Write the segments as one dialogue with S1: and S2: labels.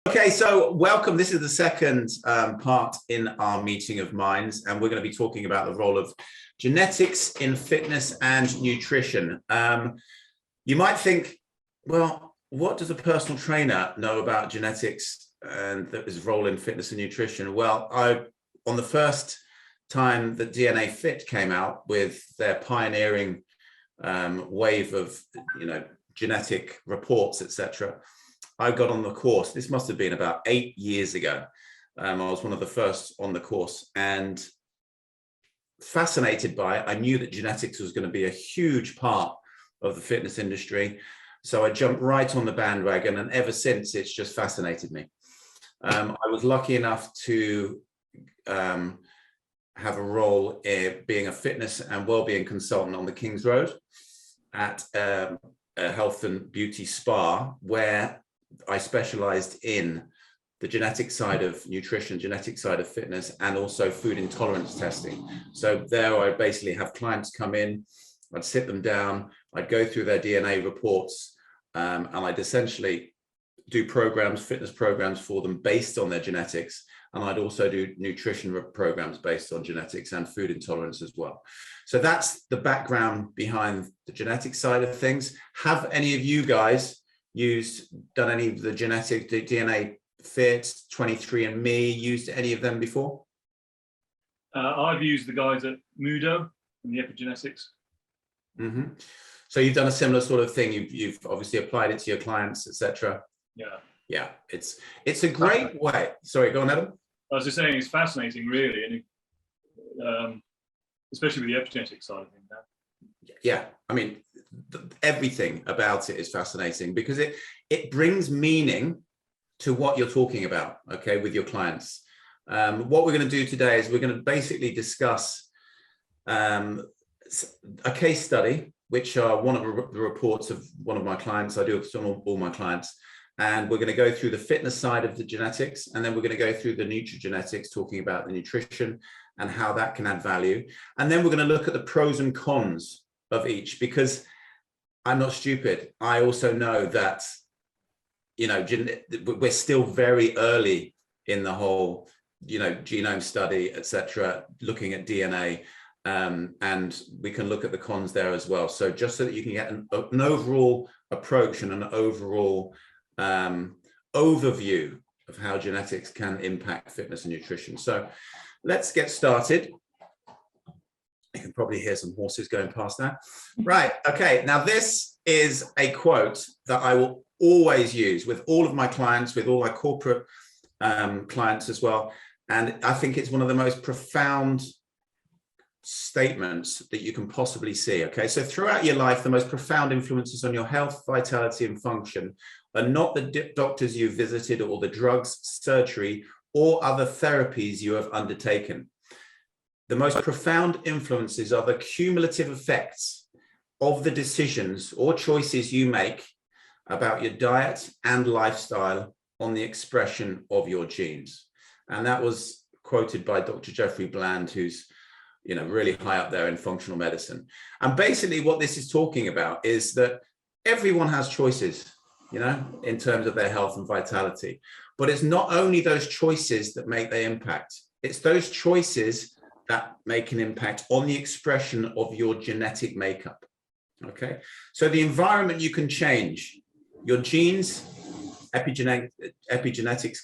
S1: Okay, so welcome. This is the second part in our meeting of minds, and we're going to be talking about the role of genetics in fitness and nutrition. You might think, well, what does a personal trainer know about genetics and his role in fitness and nutrition? Well, on the first time that DNA Fit came out with their pioneering wave of, genetic reports, etc., I got on the course. This must have been about 8 years ago. I was one of the first on the course, and fascinated by it. I knew that genetics was going to be a huge part of the fitness industry. So I jumped right on the bandwagon, and ever since it's just fascinated me. I was lucky enough to have a role in being a fitness and wellbeing consultant on the King's Road at a health and beauty spa, where I specialized in the genetic side of nutrition, genetic side of fitness, and also food intolerance testing. So there I basically have clients come in, I'd sit them down, I'd go through their DNA reports, and I'd essentially do programs, fitness programs for them based on their genetics. And I'd also do nutrition programs based on genetics and food intolerance as well. So that's the background behind the genetic side of things. Have any of you guys done any of the genetic DNA Fit, 23andMe, used any of them before?
S2: I've used the guys at Mudo and the epigenetics.
S1: Mm-hmm. So you've done a similar sort of thing. You've obviously applied it to your clients, etc. Yeah, it's a great way. Sorry, go on, Adam.
S2: I was just saying, it's fascinating, really, and especially with the epigenetic side of things.
S1: Yeah, I mean, everything about it is fascinating because it brings meaning to what you're talking about, okay, with your clients. What we're going to do today is we're going to basically discuss a case study, which are one of the reports of one of my clients. I do it on all my clients. And we're going to go through the fitness side of the genetics, and then we're going to go through the nutrigenetics, talking about the nutrition and how that can add value. And then we're going to look at the pros and cons of each, because I'm not stupid. I also know that, we're still very early in the whole, genome study, etc., looking at DNA, and we can look at the cons there as well. So just so that you can get an overall approach and an overall overview of how genetics can impact fitness and nutrition. So let's get started. You can probably hear some horses going past now. Right, okay, now this is a quote that I will always use with all of my clients, with all my corporate clients as well. And I think it's one of the most profound statements that you can possibly see, okay? So throughout your life, the most profound influences on your health, vitality, and function are not the doctors you've visited or the drugs, surgery, or other therapies you have undertaken. The most profound influences are the cumulative effects of the decisions or choices you make about your diet and lifestyle on the expression of your genes. And that was quoted by Dr. Jeffrey Bland, who's really high up there in functional medicine. And basically what this is talking about is that everyone has choices, in terms of their health and vitality. But it's not only those choices that make their impact, it's those choices that make an impact on the expression of your genetic makeup, okay? So the environment you can change, your genes, epigenetics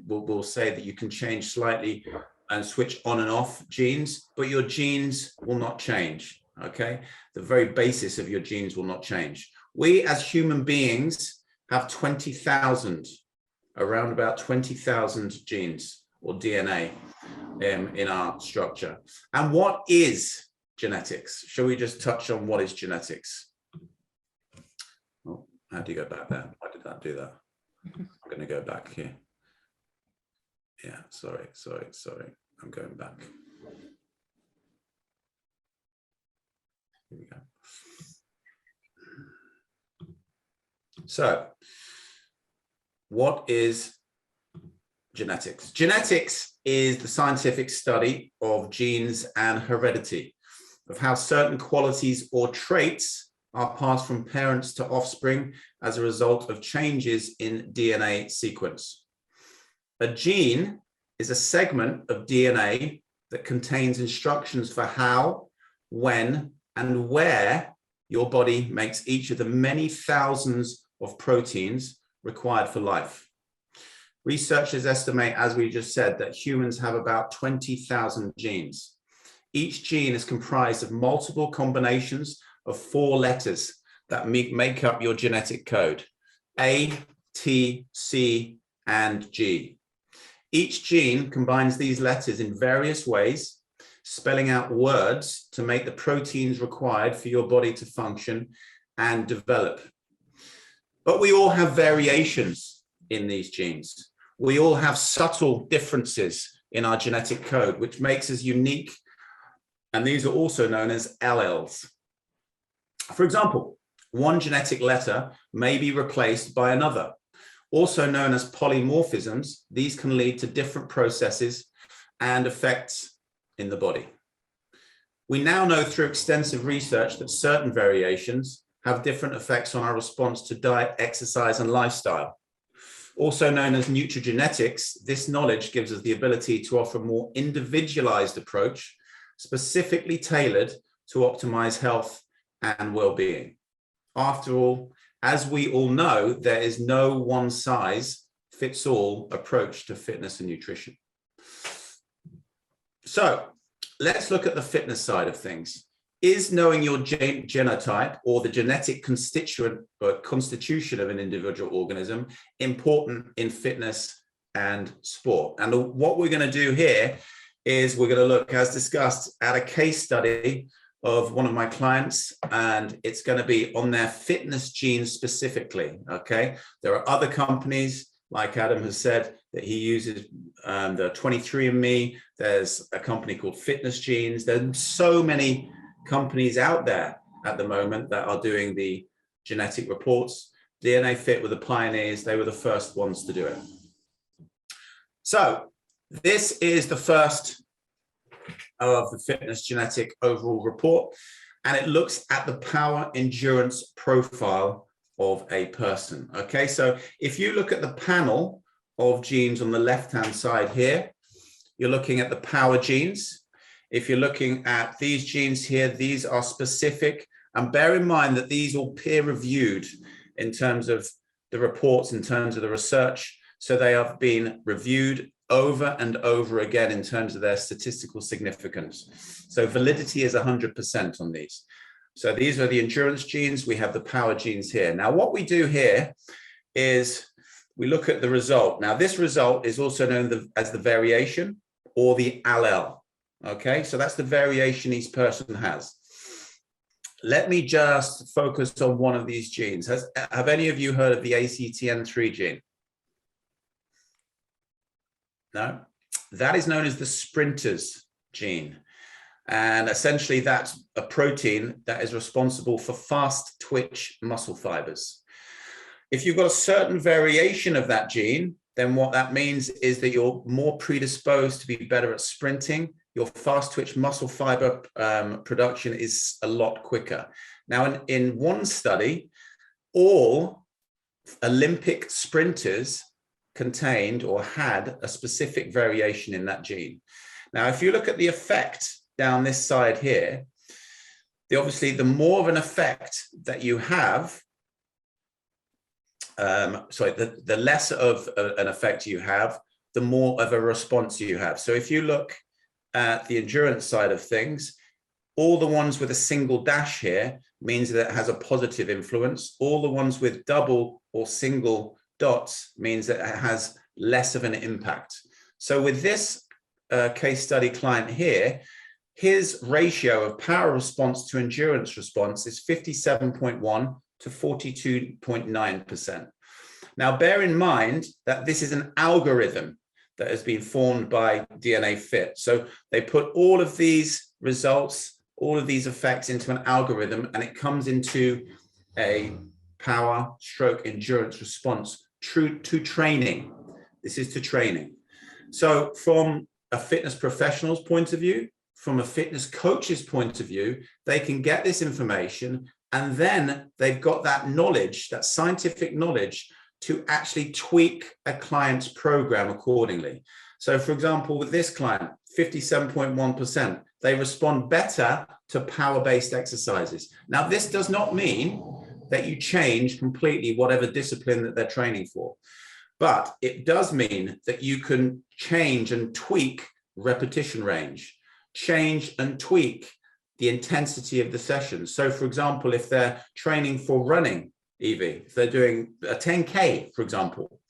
S1: will say that you can change slightly and switch on and off genes, but your genes will not change, okay? The very basis of your genes will not change. We as human beings have 20,000, around about 20,000 genes or DNA in our structure. And what is genetics? Shall we just touch on what is genetics? Oh, how do you go back there? Why did that do that? I'm going to go back here. Yeah, sorry. I'm going back. Here we go. So, what is genetics? Genetics is the scientific study of genes and heredity, of how certain qualities or traits are passed from parents to offspring as a result of changes in DNA sequence. A gene is a segment of DNA that contains instructions for how, when, and where your body makes each of the many thousands of proteins required for life. Researchers estimate, as we just said, that humans have about 20,000 genes. Each gene is comprised of multiple combinations of 4 letters that make up your genetic code: A, T, C, and G. Each gene combines these letters in various ways, spelling out words to make the proteins required for your body to function and develop. But we all have variations in these genes. We all have subtle differences in our genetic code, which makes us unique. And these are also known as alleles. For example, one genetic letter may be replaced by another. Also known as polymorphisms, these can lead to different processes and effects in the body. We now know through extensive research that certain variations have different effects on our response to diet, exercise, and lifestyle. Also known as nutrigenetics, this knowledge gives us the ability to offer a more individualized approach, specifically tailored to optimize health and well-being. After all, as we all know, there is no one-size-fits-all approach to fitness and nutrition. So let's look at the fitness side of things. Is knowing your genotype, or the genetic constitution of an individual organism, important in fitness and sport? And what we're going to do here is we're going to look, as discussed, at a case study of one of my clients, and it's going to be on their fitness genes specifically. Okay, there are other companies, like Adam has said, that he uses the 23andMe. There's a company called Fitness Genes. There's so many companies out there at the moment that are doing the genetic reports. DNA Fit were the pioneers. They were the first ones to do it. So this is the first of the fitness genetic overall report, and it looks at the power endurance profile of a person. Okay, so if you look at the panel of genes on the left-hand side here, you're looking at the power genes. If you're looking at these genes here, these are specific, and bear in mind that these are peer-reviewed in terms of the reports, in terms of the research. So they have been reviewed over and over again in terms of their statistical significance. So validity is 100% on these. So these are the endurance genes. We have the power genes here. Now, what we do here is we look at the result. Now, this result is also known as the variation or the allele. Okay, so that's the variation each person has. Let me just focus on one of these genes. Have any of you heard of the ACTN3 gene? No? That is known as the sprinters gene. And essentially that's a protein that is responsible for fast twitch muscle fibers. If you've got a certain variation of that gene, then what that means is that you're more predisposed to be better at sprinting. Your fast twitch muscle fiber production is a lot quicker. Now, in one study, all Olympic sprinters contained or had a specific variation in that gene. Now, if you look at the effect down this side here, obviously the more of an effect that you have, the less of an effect you have, the more of a response you have. So if you look at the endurance side of things, all the ones with a single dash here means that it has a positive influence. All the ones with double or single dots means that it has less of an impact. So with this case study client here, his ratio of power response to endurance response is 57.1 to 42.9%. Now, bear in mind that this is an algorithm that has been formed by DNA Fit. So they put all of these results, all of these effects into an algorithm, and it comes into a power stroke endurance response to training. This is to training. So from a fitness professional's point of view, from a fitness coach's point of view, they can get this information, and then they've got that knowledge, that scientific knowledge, to actually tweak a client's program accordingly. So for example, with this client, 57.1%, they respond better to power-based exercises. Now, this does not mean that you change completely whatever discipline that they're training for, but it does mean that you can change and tweak repetition range, change and tweak the intensity of the sessions. So for example, if they're training for running, Evie, if they're doing a 10K, for example,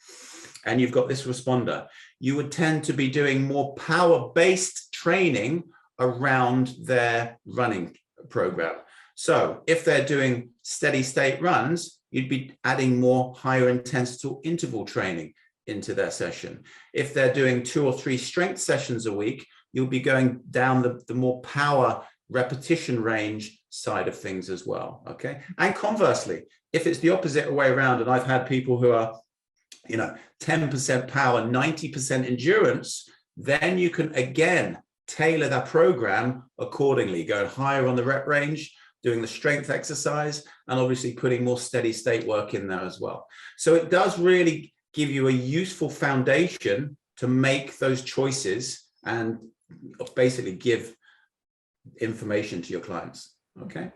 S1: and you've got this responder, you would tend to be doing more power-based training around their running program. So if they're doing steady state runs, you'd be adding more higher intensity interval training into their session. If they're doing 2 or 3 strength sessions a week, you'll be going down the more power repetition range side of things as well. Okay. And conversely, if it's the opposite way around, and I've had people who are, 10% power, 90% endurance, then you can again tailor that program accordingly, going higher on the rep range, doing the strength exercise, and obviously putting more steady state work in there as well. So it does really give you a useful foundation to make those choices and basically give information to your clients. Okay.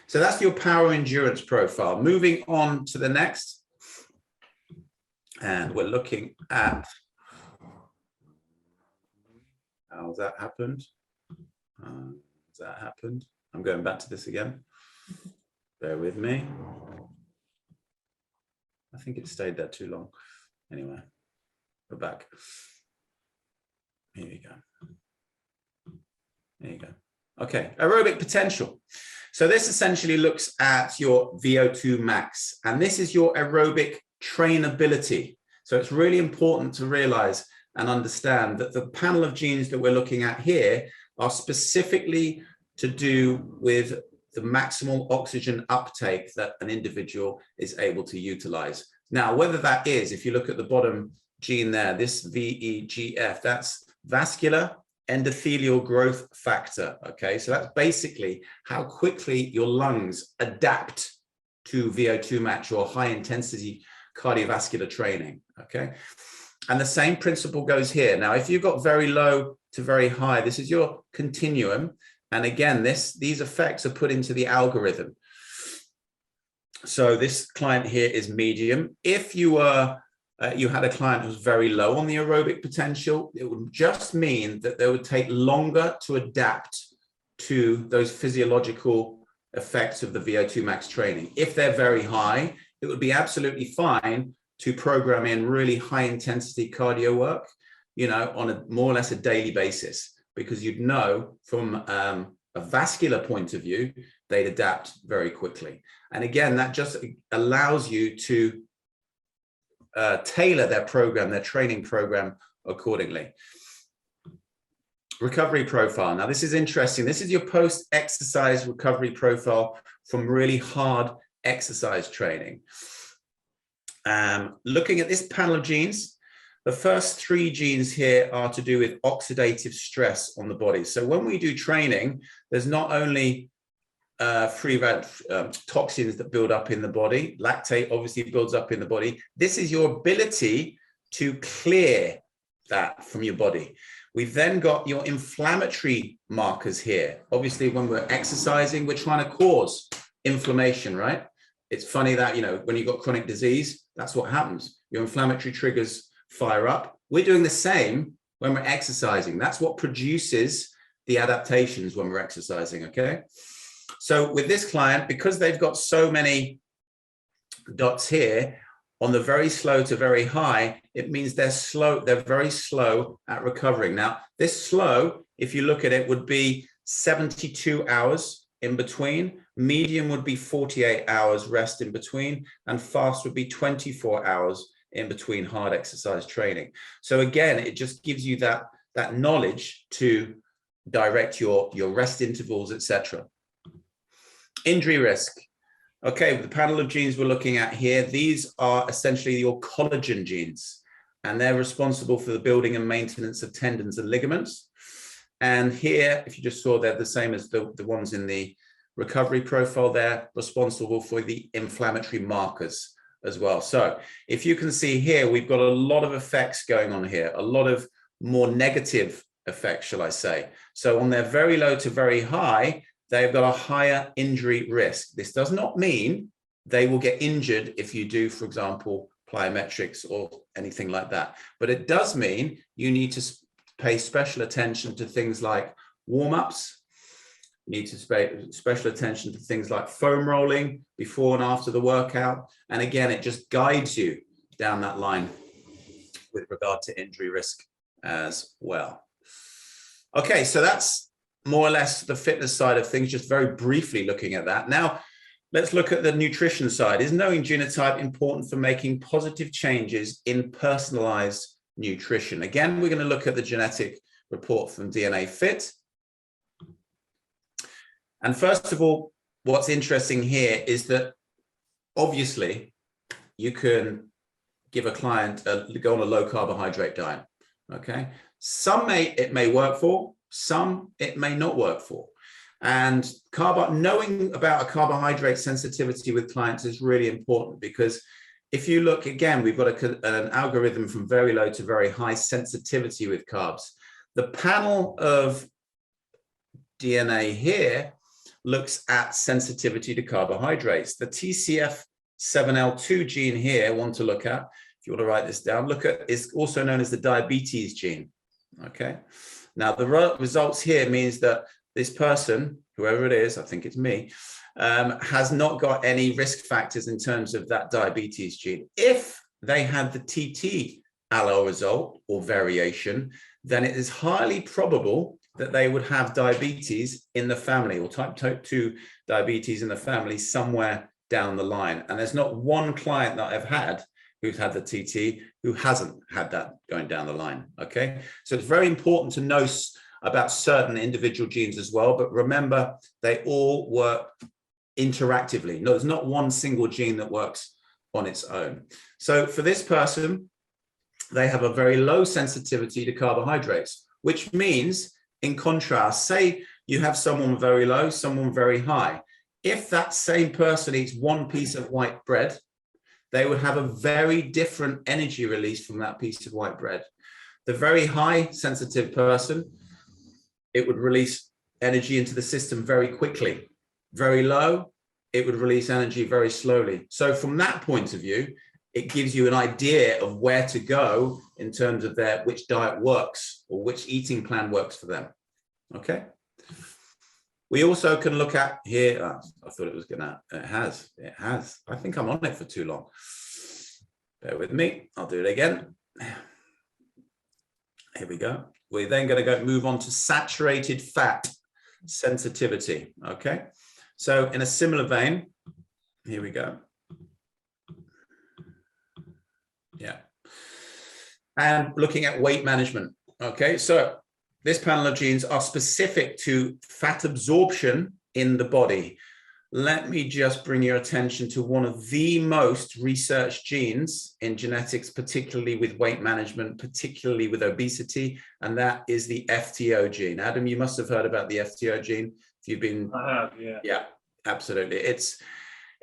S1: So that's your power endurance profile. Moving on to the next. And we're looking at how's that happened. Has that happened? I'm going back to this again. Bear with me. I think it stayed there too long. Anyway, we're back. Here you go. There you go. Okay, aerobic potential. So this essentially looks at your VO2 max, and this is your aerobic trainability. So it's really important to realize and understand that the panel of genes that we're looking at here are specifically to do with the maximal oxygen uptake that an individual is able to utilize. Now, whether that is, if you look at the bottom gene there, this VEGF, that's vascular endothelial growth factor. Okay, so that's basically how quickly your lungs adapt to VO2 max or high intensity cardiovascular training. Okay, and the same principle goes here. Now, if you've got very low to very high, this is your continuum. And again, these effects are put into the algorithm. So this client here is medium. If you were you had a client who's very low on the aerobic potential, it would just mean that they would take longer to adapt to those physiological effects of the VO2 max training. If they're very high, it would be absolutely fine to program in really high intensity cardio work, on a more or less a daily basis, because you'd know from a vascular point of view, they'd adapt very quickly. And again, that just allows you to tailor their program, their training program accordingly. Recovery profile. Now, this is interesting. This is your post-exercise recovery profile from really hard exercise training. Looking at this panel of genes, the first 3 genes here are to do with oxidative stress on the body. So when we do training, there's not only free toxins that build up in the body. Lactate obviously builds up in the body. This is your ability to clear that from your body. We've then got your inflammatory markers here. Obviously, when we're exercising, we're trying to cause inflammation, right? It's funny that, when you've got chronic disease, that's what happens. Your inflammatory triggers fire up. We're doing the same when we're exercising. That's what produces the adaptations when we're exercising, okay? So with this client, because they've got so many dots here on the very slow to very high, it means they're very slow at recovering. Now, this slow, if you look at it, would be 72 hours in between. Medium would be 48 hours rest in between, and fast would be 24 hours in between hard exercise training. So again, it just gives you that knowledge to direct your rest intervals, etc. Injury risk. Okay, the panel of genes we're looking at here, these are essentially your collagen genes, and they're responsible for the building and maintenance of tendons and ligaments. And here, if you just saw, they're the same as the ones in the recovery profile. They're responsible for the inflammatory markers as well. So if you can see here, we've got a lot of effects going on here, a lot of more negative effects, shall I say. So on their very low to very high, they've got a higher injury risk. This does not mean they will get injured if you do, for example, plyometrics or anything like that. But it does mean you need to pay special attention to things like warm-ups. You need to pay special attention to things like foam rolling before and after the workout. And again, it just guides you down that line with regard to injury risk as well. Okay, so that's more or less the fitness side of things, just very briefly looking at that. Now, let's look at the nutrition side. Is knowing genotype important for making positive changes in personalized nutrition? Again, we're going to look at the genetic report from DNA Fit. And first of all, what's interesting here is that obviously you can give a client go on a low carbohydrate diet. Okay, it may work for, some it may not work for. And knowing about a carbohydrate sensitivity with clients is really important, because if you look again, we've got an algorithm from very low to very high sensitivity with carbs. The panel of DNA here looks at sensitivity to carbohydrates. The TCF7L2 gene here, I want to look at, if you want to write this down, look at, is also known as the diabetes gene. Okay. Now the results here means that this person, whoever it is, I think it's me, has not got any risk factors in terms of that diabetes gene. If they had the TT allele result or variation, then it is highly probable that they would have diabetes in the family, or type 2 diabetes in the family somewhere down the line. And there's not one client that I've had who's had the TT who hasn't had that going down the line. Okay, so it's very important to know about certain individual genes as well, but remember, they all work interactively. No, there's not one single gene that works on its own. So for this person, they have a very low sensitivity to carbohydrates, which means, in contrast, say you have someone very low, someone very high. If that same person eats one piece of white bread, they would have a very different energy release from that piece of white bread. The very high sensitive person, it would release energy into the system very quickly. Very low, it would release energy very slowly. So from that point of view, it gives you an idea of where to go in terms of which diet works or which eating plan works for them. Okay. We also can look at here. I thought it was gonna, it has. I think I'm on it for too long. Bear with me. I'll do it again. Here we go. We're then going to move on to saturated fat sensitivity. Okay. So in a similar vein, here we go. Yeah. And looking at weight management. Okay. So this panel of genes are specific to fat absorption in the body. Let me just bring your attention to one of the most researched genes in genetics, particularly with weight management, particularly with obesity, and that is the FTO gene. Adam, you must have heard about the FTO gene. If you've been,
S2: I have, yeah.
S1: Yeah, absolutely. It's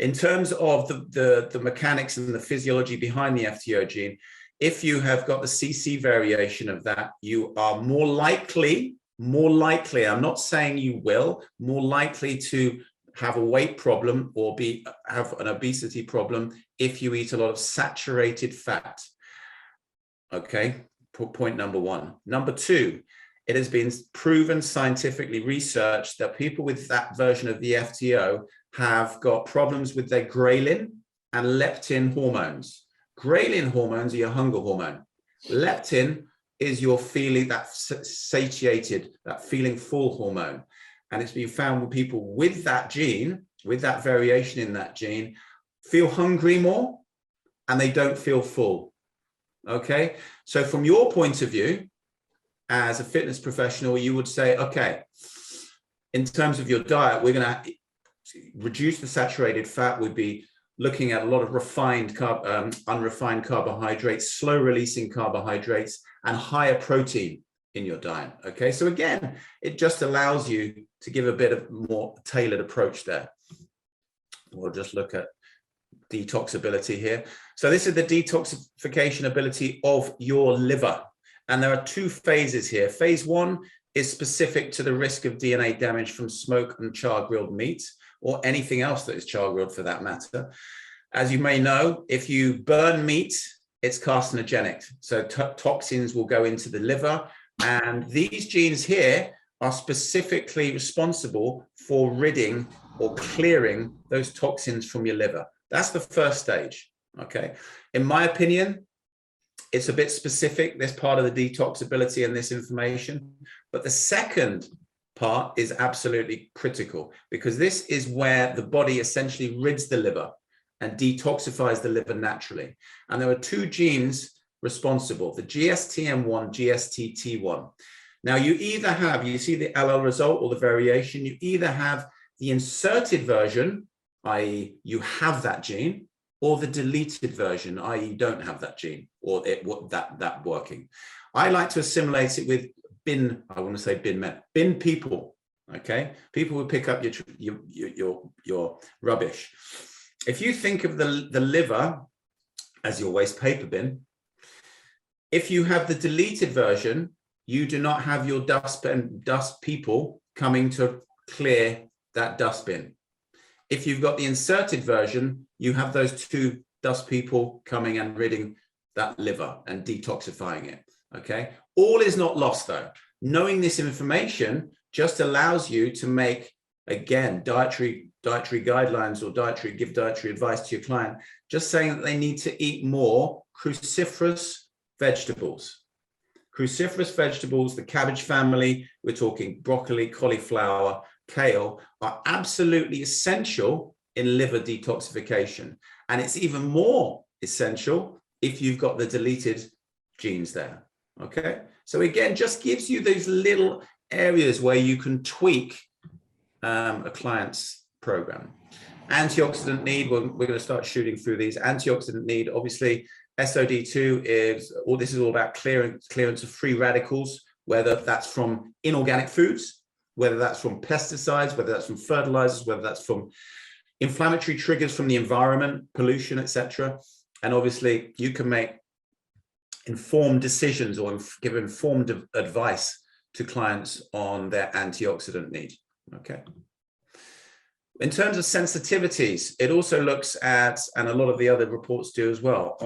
S1: in terms of the mechanics and the physiology behind the FTO gene. If you have got the CC variation of that, you are more likely, I'm not saying you will, more likely to have a weight problem or have an obesity problem if you eat a lot of saturated fat. Okay, point number one. Number two, it has been proven, scientifically researched, that people with that version of the FTO have got problems with their ghrelin and leptin hormones. Ghrelin hormones are your hunger hormone. Leptin is your feeling, that satiated, that feeling full hormone. And it's been found with people with that gene, with that variation in that gene, feel hungry more and they don't feel full. Okay. So from your point of view, as a fitness professional, you would say, okay, in terms of your diet, we're going to reduce the saturated fat. We'd be looking at a lot of unrefined carbohydrates, slow releasing carbohydrates, and higher protein in your diet. Okay, so again, it just allows you to give a bit of more tailored approach there. We'll just look at detoxability here. So this is the detoxification ability of your liver. And there are two phases here. Phase one is specific to the risk of DNA damage from smoke and char-grilled meat, or anything else that is char-grilled for that matter. As you may know, if you burn meat, it's carcinogenic. So toxins will go into the liver. And these genes here are specifically responsible for ridding or clearing those toxins from your liver. That's the first stage, okay? In my opinion, it's a bit specific, this part of the detoxability and this information, but the second part is absolutely critical, because this is where the body essentially rids the liver and detoxifies the liver naturally. And there are two genes responsible, the GSTM1, GSTT1. Now you either have, you see the allele result or the variation, you either have the inserted version, i.e. you have that gene, or the deleted version, i.e. you don't have that gene or that working. I like to assimilate it with bin people, okay? People who pick up your rubbish. If you think of the liver as your waste paper bin, if you have the deleted version, you do not have your dust people coming to clear that dustbin. If you've got the inserted version, you have those two dust people coming and ridding that liver and detoxifying it, okay? All is not lost though. Knowing this information just allows you to make, again, dietary guidelines or give dietary advice to your client, just saying that they need to eat more cruciferous vegetables. Cruciferous vegetables, the cabbage family, we're talking broccoli, cauliflower, kale, are absolutely essential in liver detoxification. And it's even more essential if you've got the deleted genes there, okay? So again, just gives you those little areas where you can tweak a client's program. Antioxidant need, we're going to start shooting through these. Antioxidant need, obviously, SOD2 is, this is all about clearance of free radicals, whether that's from inorganic foods, whether that's from pesticides, whether that's from fertilizers, whether that's from inflammatory triggers from the environment, pollution, etc. And obviously you can make informed decisions or give informed advice to clients on their antioxidant need, okay? In terms of sensitivities, it also looks at, and a lot of the other reports do as well,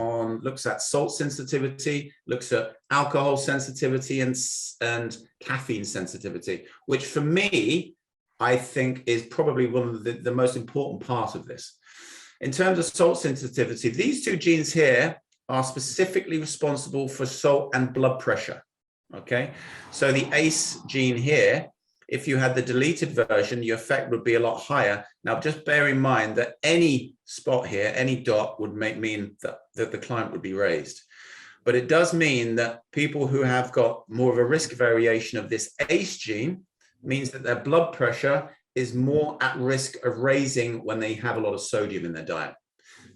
S1: looks at salt sensitivity, looks at alcohol sensitivity and caffeine sensitivity, which for me, I think is probably one of the most important part of this. In terms of salt sensitivity, these two genes here are specifically responsible for salt and blood pressure, okay? So the ACE gene here, if you had the deleted version, your effect would be a lot higher. Now, just bear in mind that any spot here, any dot would mean that the client would be raised. But it does mean that people who have got more of a risk variation of this ACE gene means that their blood pressure is more at risk of raising when they have a lot of sodium in their diet.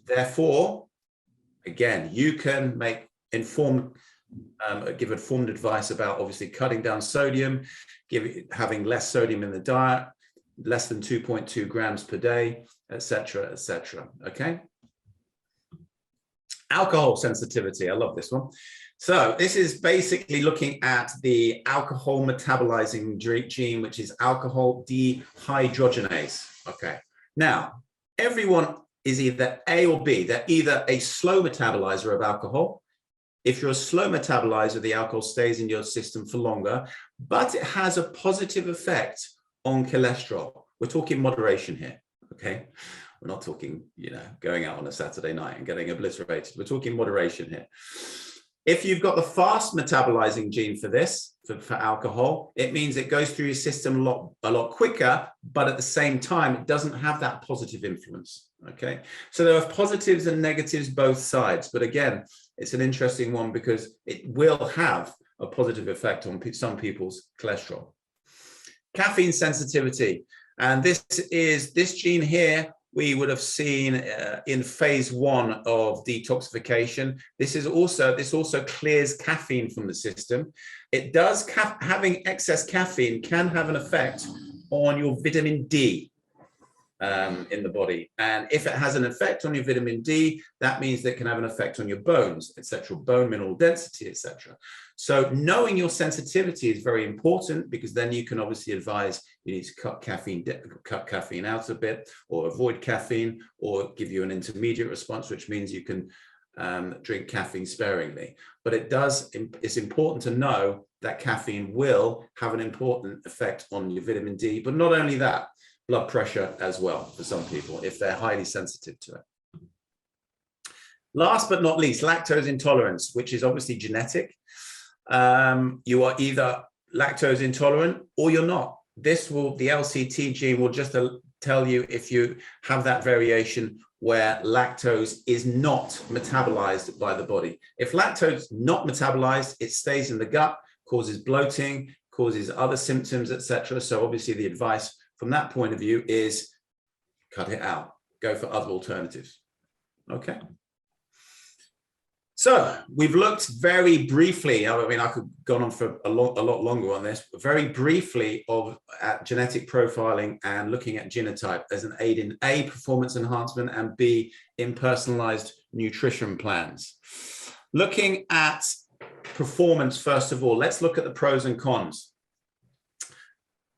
S1: Therefore, again, you can make give informed advice about obviously cutting down sodium, having less sodium in the diet, less than 2.2 grams per day, etc., etc. Okay. Alcohol sensitivity. I love this one. So this is basically looking at the alcohol metabolizing gene, which is alcohol dehydrogenase. Okay. Now, everyone is either A or B. They're either a slow metabolizer of alcohol. If you're a slow metabolizer, the alcohol stays in your system for longer, but it has a positive effect on cholesterol. We're talking moderation here, okay? We're not talking, going out on a Saturday night and getting obliterated. We're talking moderation here. If you've got the fast metabolizing gene for this, for alcohol, it means it goes through your system a lot quicker, but at the same time, it doesn't have that positive influence, okay? So there are positives and negatives both sides, but again, it's an interesting one because it will have a positive effect on some people's cholesterol. Caffeine sensitivity, and this gene here, we would have seen in phase one of detoxification. This also clears caffeine from the system. It does, having excess caffeine can have an effect on your vitamin D. in the body. And if it has an effect on your vitamin D, that means that it can have an effect on your bones, etc., bone mineral density, etc. So knowing your sensitivity is very important, because then you can obviously advise you need to cut caffeine out a bit, or avoid caffeine, or give you an intermediate response, which means you can drink caffeine sparingly. But it's important to know that caffeine will have an important effect on your vitamin D, but not only that, blood pressure as well for some people if they're highly sensitive to it. Last but not least, lactose intolerance, which is obviously genetic. You are either lactose intolerant or you're not. The LCT gene will just tell you if you have that variation where lactose is not metabolized by the body. If lactose is not metabolized, it stays in the gut, causes bloating, causes other symptoms, etc. So obviously the advice from that point of view is cut it out, go for other alternatives. Okay. So we've looked very briefly, I mean, I could go on for a lot longer on this, but very briefly at genetic profiling and looking at genotype as an aid in A, performance enhancement, and B, in personalized nutrition plans. Looking at performance, first of all, let's look at the pros and cons.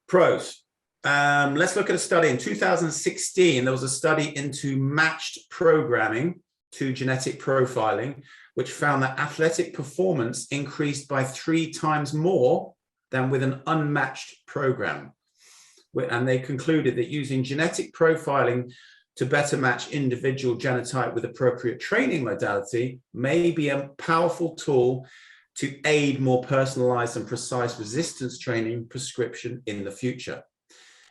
S1: Pros. Let's look at a study in 2016. There was a study into matched programming to genetic profiling, which found that athletic performance increased by 3 times more than with an unmatched program. And they concluded that using genetic profiling to better match individual genotype with appropriate training modality may be a powerful tool to aid more personalized and precise resistance training prescription in the future.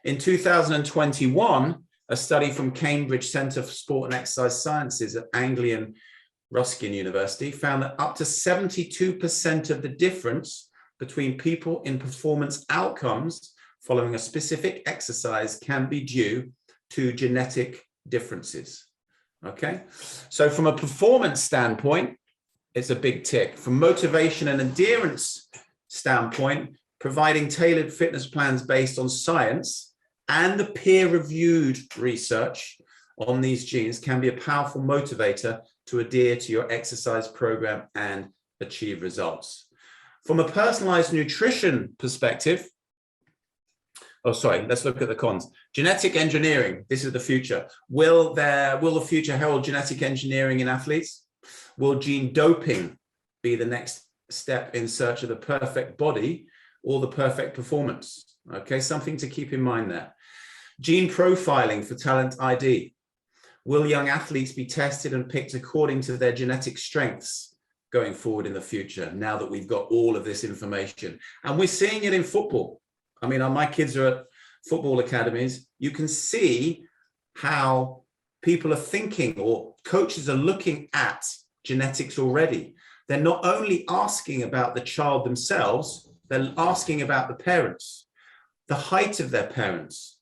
S1: In 2021, a study from Cambridge Centre for Sport and Exercise Sciences at Anglian Ruskin University found that up to 72% of the difference between people in performance outcomes following a specific exercise can be due to genetic differences. Okay, so from a performance standpoint, it's a big tick. From motivation and adherence standpoint, providing tailored fitness plans based on science and the peer-reviewed research on these genes can be a powerful motivator to adhere to your exercise program and achieve results. From a personalized nutrition perspective, let's look at the cons. Genetic engineering, this is the future. Will the future herald genetic engineering in athletes? Will gene doping be the next step in search of the perfect body or the perfect performance? Okay, something to keep in mind there. Gene profiling for talent ID. Will young athletes be tested and picked according to their genetic strengths going forward in the future, now that we've got all of this information? And we're seeing it in football. I mean, my kids are at football academies. You can see how people are thinking, or coaches are looking at genetics already. They're not only asking about the child themselves, they're asking about the parents, the height of their parents,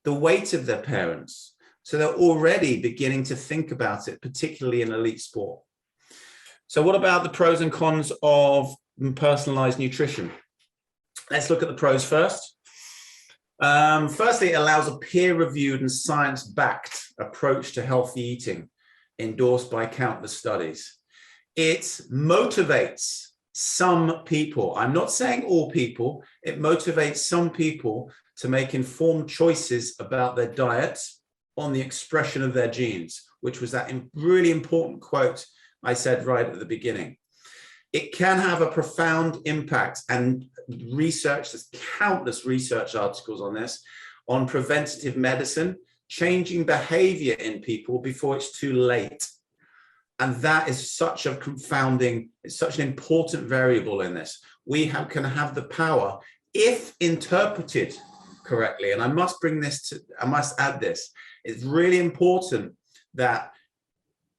S1: the weight of their parents. So they're already beginning to think about it, particularly in elite sport. So what about the pros and cons of personalized nutrition? Let's look at the pros first. Firstly, it allows a peer-reviewed and science-backed approach to healthy eating, endorsed by countless studies. It motivates some people. I'm not saying all people. It motivates some people to make informed choices about their diet on the expression of their genes, which was that really important quote I said right at the beginning. It can have a profound impact, and there's countless research articles on this, on preventative medicine, changing behavior in people before it's too late. And that is such a it's such an important variable in this. We can have the power, if interpreted correctly. And I must add this. It's really important that,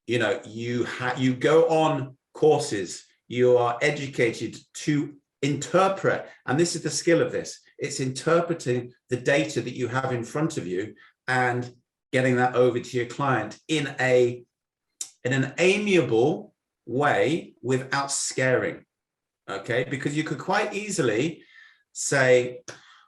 S1: you go on courses, you are educated to interpret, and this is the skill of this. It's interpreting the data that you have in front of you and getting that over to your client in an amiable way without scaring. Okay, because you could quite easily say,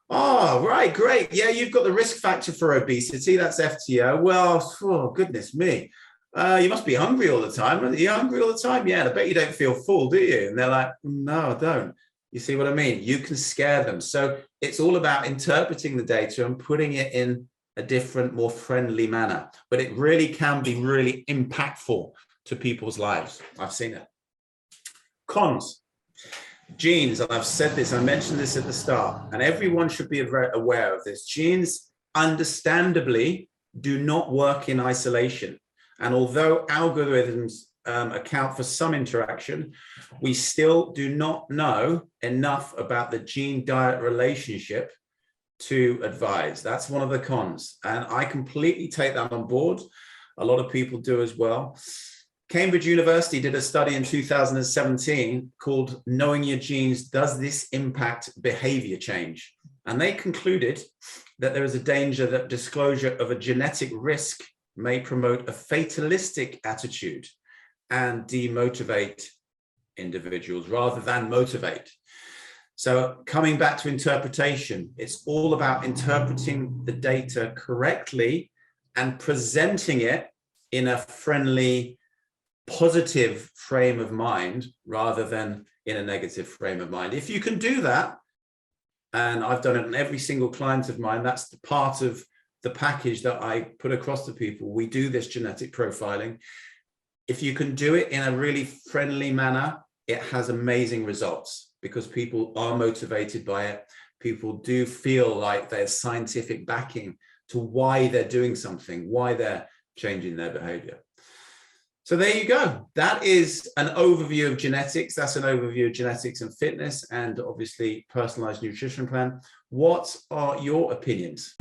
S1: Oh, right, great. Yeah, you've got the risk factor for obesity. That's FTO. Well, oh, goodness me. You must be hungry all the time. Are you hungry all the time? Yeah, I bet you don't feel full, do you? And they're like, no, I don't. You see what I mean? You can scare them. So it's all about interpreting the data and putting it in a different, more friendly manner. But it really can be really impactful to people's lives. I've seen it. Cons. Genes, and I've said this, I mentioned this at the start, and everyone should be aware of this. Genes, understandably, do not work in isolation. And although algorithms account for some interaction, we still do not know enough about the gene-diet relationship to advise. That's one of the cons. And I completely take that on board. A lot of people do as well. Cambridge University did a study in 2017 called Knowing Your Genes, Does This Impact Behavior Change? And they concluded that there is a danger that disclosure of a genetic risk may promote a fatalistic attitude and demotivate individuals rather than motivate. So coming back to interpretation, it's all about interpreting the data correctly and presenting it in a friendly, positive frame of mind rather than in a negative frame of mind. If you can do that, and I've done it on every single client of mine, that's the part of the package that I put across to people. We do this genetic profiling. If you can do it in a really friendly manner, it has amazing results because people are motivated by it. People do feel like there's scientific backing to why they're doing something, why they're changing their behavior. So there you go. That is an overview of genetics. That's an overview of genetics and fitness and obviously personalized nutrition plan. What are your opinions?